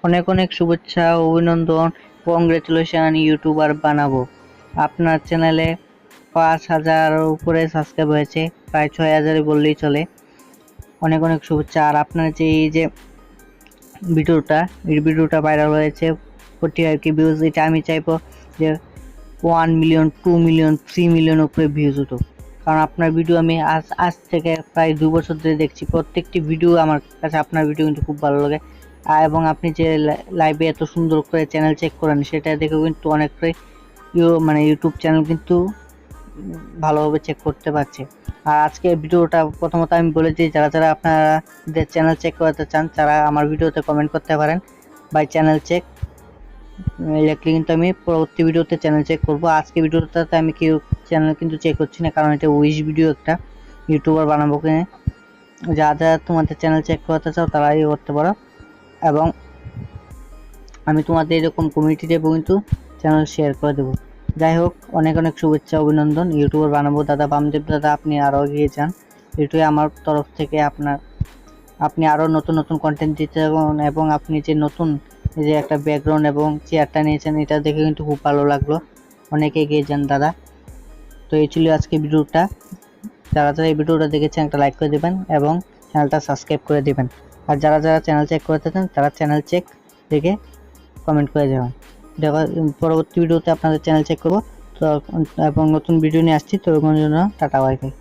অনেক অনেক শুভেচ্ছা, অভিনন্দন, কংগ্রেচুলেশন। ইউটিউবার বানাবো। আপনার চ্যানেলে 5,000 উপরে সাবস্ক্রাইব হয়েছে, প্রায় 6,000 বললেই চলে। অনেক অনেক শুভেচ্ছা। আর আপনার যে এই যে ভিডিওটা ভাইরাল হয়েছে, 45K ভিউজ, এটা আমি চাইবো যে 1 মিলিয়ন, 2 মিলিয়ন, 3 মিলিয়ন উপরে ভিউজ উঠুক। কারণ আপনার ভিডিও আমি আজ থেকে প্রায় 2 বছর ধরে দেখছি। প্রত্যেকটি ভিডিও আমার কাছে আপনার ভিডিও কিন্তু খুব ভালো লাগে। এবং আপনি যে লাইভে এত সুন্দর করে চ্যানেল চেক করেন, সেটা দেখেও কিন্তু অনেকটাই ইউটিউব চ্যানেল কিন্তু ভালোভাবে চেক করতে পারছে। আর আজকে ভিডিওটা প্রথমত আমি বলেছি, যারা যারা আপনাদের চ্যানেল চেক করতে চান তারা আমার ভিডিওতে কমেন্ট করতে পারেন বাই চ্যানেল চেক লিখলে কিন্তু আমি পরবর্তী ভিডিওতে চ্যানেল চেক করব। আজকে ভিডিওটাতে আমি কেউ চ্যানেল কিন্তু চেক করছি না, কারণ এটা উইশ ভিডিও, একটা ইউটিউবার বানাবো কিনে। যারা তোমাদের চ্যানেল চেক করতে চাও তারাই করতে পারো, এবং আমি তোমাদের এরকম কমিউনিটি দেবো, কিন্তু চ্যানেল শেয়ার করে দেবো। যাই হোক, অনেক অনেক শুভেচ্ছা, অভিনন্দন। ইউটিউবার বানাবো দাদা, বামদেব দাদা, আপনি আরও এগিয়ে যান। এটাই আমার তরফ থেকে আপনি আরও নতুন নতুন কন্টেন্ট দিতে থাকুন। এবং আপনি যে নতুন যে একটা ব্যাকগ্রাউন্ড এবং চেয়ারটা নিয়েছেন, এটা দেখে কিন্তু খুব ভালো লাগলো। অনেকে এগিয়ে যান দাদা। তো এই ছিল আজকে ভিডিওটা। যারা যারা এই ভিডিওটা দেখেছেন একটা লাইক করে দেবেন এবং চ্যানেলটা সাবস্ক্রাইব করে দেবেন। আর যারা যারা চ্যানেল চেক করতে চান তারা চ্যানেল চেক দেখে কমেন্ট করে যাবেন। পরবর্তী ভিডিওতে আপনাদের চ্যানেল চেক করবো তো, এবং নতুন ভিডিও নিয়ে আসছি। তো জন্য টাটা, বাই বাই।